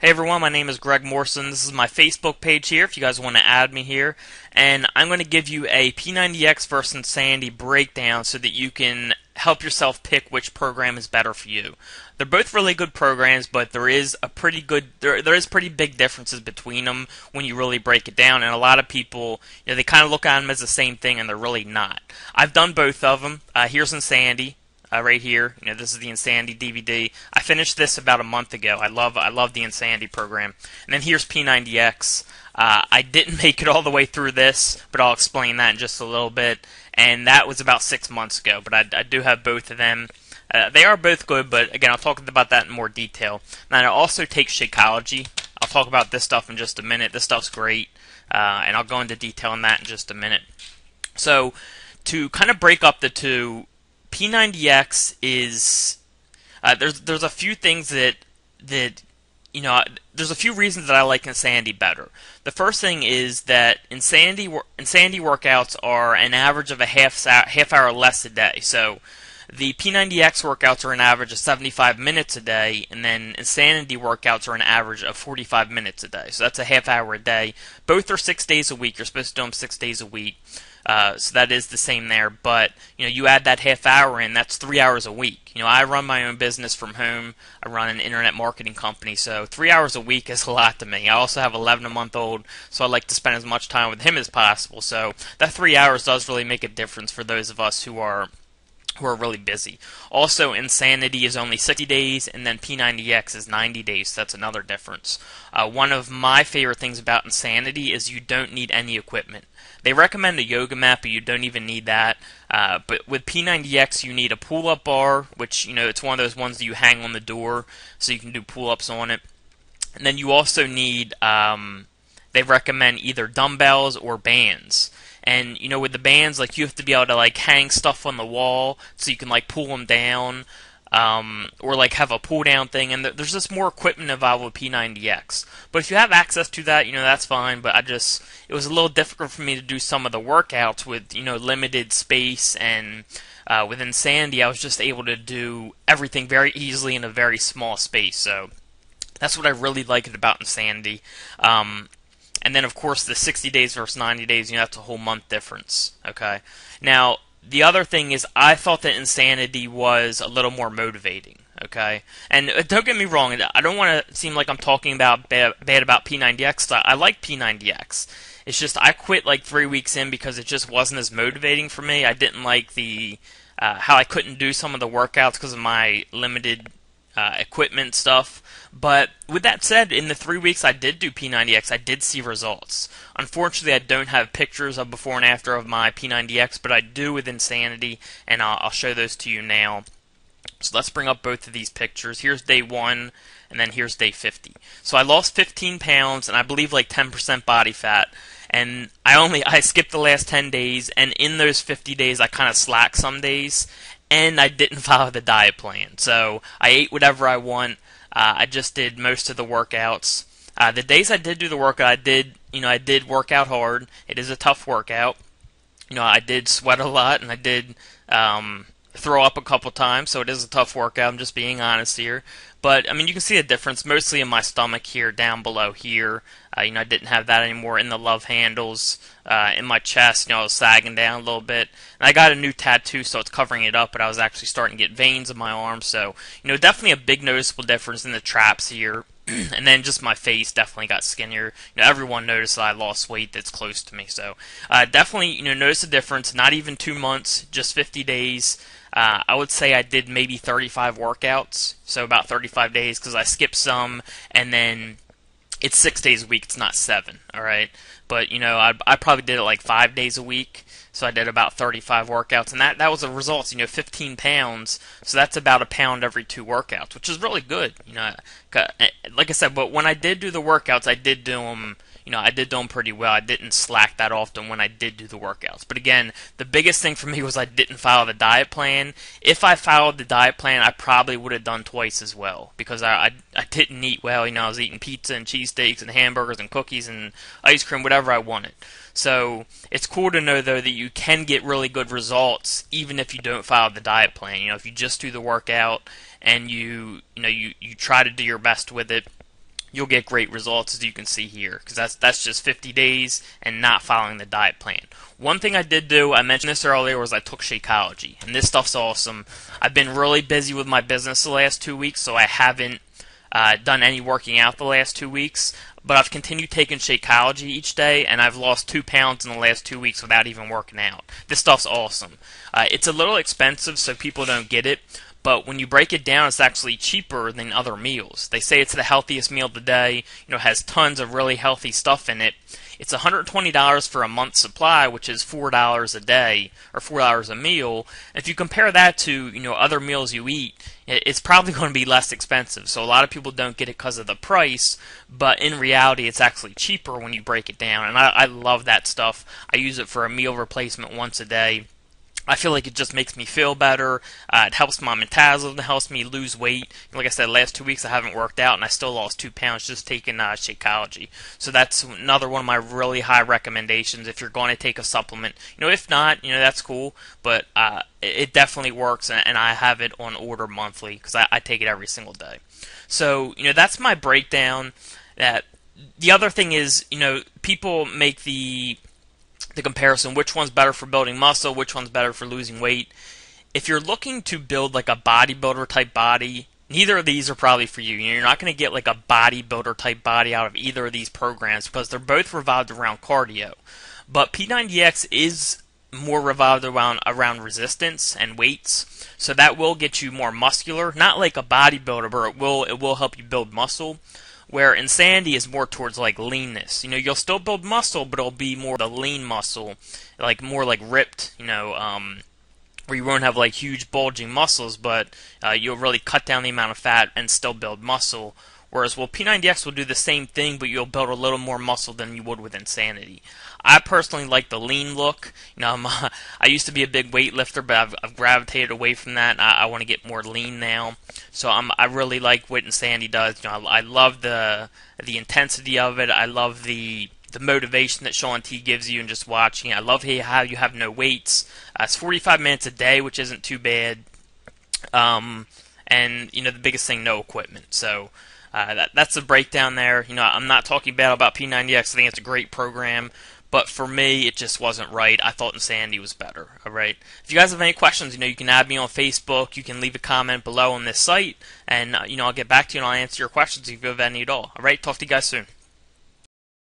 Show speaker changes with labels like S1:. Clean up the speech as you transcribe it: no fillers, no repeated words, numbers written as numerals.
S1: Hey everyone, my name is Greg Morrison. This is my Facebook page here if you guys want to add me here. And I'm going to give you a P90X versus Insanity breakdown so that you can help yourself pick which program is better for you. They're both really good programs, but there is pretty big differences between them when you really break it down. And a lot of people, they kind of look at them as the same thing, and they're really not. I've done both of them. Here's Insanity. Right here, this is the Insanity DVD. I finished this about a month ago. I love the Insanity program. And then here's P90X. I didn't make it all the way through this, but I'll explain that in just a little bit. And that was about 6 months ago, but I do have both of them. They are both good, but again, I'll talk about that in more detail. Now, I also take Shakeology. I'll talk about this stuff in just a minute. This stuff's great, and I'll go into detail on that in just a minute. So, to kind of break up the two, P90X is there's a few things that there's a few reasons that I like Insanity better. The first thing is that Insanity workouts are an average of a half hour less a day. So the P90X workouts are an average of 75 minutes a day, and then Insanity workouts are an average of 45 minutes a day. So that's a half hour a day. Both are 6 days a week. You're supposed to do them 6 days a week. So that is the same there, but you add that half hour in, that's 3 hours a week. I run my own business from home. I run an internet marketing company, so 3 hours a week is a lot to me. I also have 11-month-old, so I like to spend as much time with him as possible. So that 3 hours does really make a difference for those of us who are really busy. Also, Insanity is only 60 days, and then P90X is 90 days, so that's another difference. One of my favorite things about Insanity is you don't need any equipment. They recommend a yoga mat, but you don't even need that. But with P90X, you need a pull-up bar, which, it's one of those ones that you hang on the door, so you can do pull-ups on it. And then you also need, they recommend either dumbbells or bands. And, with the bands, you have to be able to, hang stuff on the wall so you can, pull them down, or, have a pull-down thing. And there's just more equipment involved with P90X. But if you have access to that, that's fine. But it was a little difficult for me to do some of the workouts with, limited space. And with Insanity, I was just able to do everything very easily in a very small space. So that's what I really liked about Insanity. And then, of course, the 60 days versus 90 days, that's a whole month difference, okay? Now, the other thing is I thought that Insanity was a little more motivating, okay? And don't get me wrong, I don't want to seem like I'm talking about bad about P90X. I like P90X. It's just I quit 3 weeks in because it just wasn't as motivating for me. I didn't like the how I couldn't do some of the workouts because of my limited equipment stuff. But with that said, in the 3 weeks I did do P90X, I did see results. Unfortunately, I don't have pictures of before and after of my P90X, but I do with Insanity, and I'll show those to you now. So let's bring up both of these pictures. Here's day 1, and then here's day 50. So I lost 15 pounds, and I believe 10% body fat. And I skipped the last 10 days, and in those 50 days I kind of slacked some days, and I didn't follow the diet plan. So I ate whatever I want. I just did most of the workouts. The days I did do the workout, I did work out hard. It is a tough workout. I did sweat a lot, and I did throw up a couple times, so it is a tough workout. I'm just being honest here. But, you can see a difference, mostly in my stomach here, down below here. I didn't have that anymore in the love handles. In my chest, I was sagging down a little bit. And I got a new tattoo, so it's covering it up, but I was actually starting to get veins in my arms. So, definitely a big noticeable difference in the traps here. And then just my face definitely got skinnier. Everyone noticed that I lost weight that's close to me. So, definitely, notice a difference. Not even 2 months, just 50 days. I would say I did maybe 35 workouts, so about 35 days, because I skipped some, and then it's 6 days a week, it's not 7, alright? But, I probably did it 5 days a week, so I did about 35 workouts, and that was the results, 15 pounds, so that's about a pound every 2 workouts, which is really good, like I said, but when I did do the workouts, I did do them, I did do them pretty well. I didn't slack that often when I did do the workouts. But again, the biggest thing for me was I didn't follow the diet plan. If I followed the diet plan, I probably would have done twice as well, because I didn't eat well. I was eating pizza and cheesesteaks and hamburgers and cookies and ice cream, whatever I wanted. So it's cool to know, though, that you can get really good results even if you don't follow the diet plan. If you just do the workout and you try to do your best with it, you'll get great results, as you can see here, because that's just 50 days and not following the diet plan. One thing I did do, I mentioned this earlier, was I took Shakeology, and this stuff's awesome. I've been really busy with my business the last 2 weeks, so I haven't done any working out the last 2 weeks, but I've continued taking Shakeology each day, and I've lost 2 pounds in the last 2 weeks without even working out. This stuff's awesome. It's a little expensive, so people don't get it, but when you break it down, it's actually cheaper than other meals. They say it's the healthiest meal of the day. It has tons of really healthy stuff in it. It's $120 for a month's supply, which is $4 a day, or $4 a meal. If you compare that to other meals you eat, it's probably going to be less expensive. So a lot of people don't get it because of the price, but in reality, it's actually cheaper when you break it down. And I love that stuff. I use it for a meal replacement once a day. I feel like it just makes me feel better. It helps my metabolism. It helps me lose weight. Like I said, the last 2 weeks I haven't worked out, and I still lost 2 pounds just taking Shakeology. So that's another one of my really high recommendations if you're going to take a supplement. If not, that's cool. But it definitely works, and I have it on order monthly because I take it every single day. So that's my breakdown. The other thing is, people make the comparison, which one's better for building muscle, which one's better for losing weight. If you're looking to build like a bodybuilder type body, neither of these are probably for you. You're not going to get like a bodybuilder type body out of either of these programs because they're both revolved around cardio. But P90X is more revolved around resistance and weights, so that will get you more muscular. Not like a bodybuilder, but it will help you build muscle. Where Insanity is more towards like leanness. You'll still build muscle, but it'll be more the lean muscle, like more like ripped, where you won't have like huge bulging muscles, but you'll really cut down the amount of fat and still build muscle. Whereas, P90X will do the same thing, but you'll build a little more muscle than you would with Insanity. I personally like the lean look. I used to be a big weightlifter, but I've gravitated away from that. I want to get more lean now. So I really like what Insanity does. I love the intensity of it. I love the motivation that Shaun T gives you and just watching it. I love how you have no weights. It's 45 minutes a day, which isn't too bad. And the biggest thing, no equipment. So that's the breakdown there. I'm not talking bad about P90X. I think it's a great program. But for me, it just wasn't right. I thought Insanity was better. All right. If you guys have any questions, you can add me on Facebook. You can leave a comment below on this site, and I'll get back to you and I'll answer your questions if you have any at all. All right. Talk to you guys soon.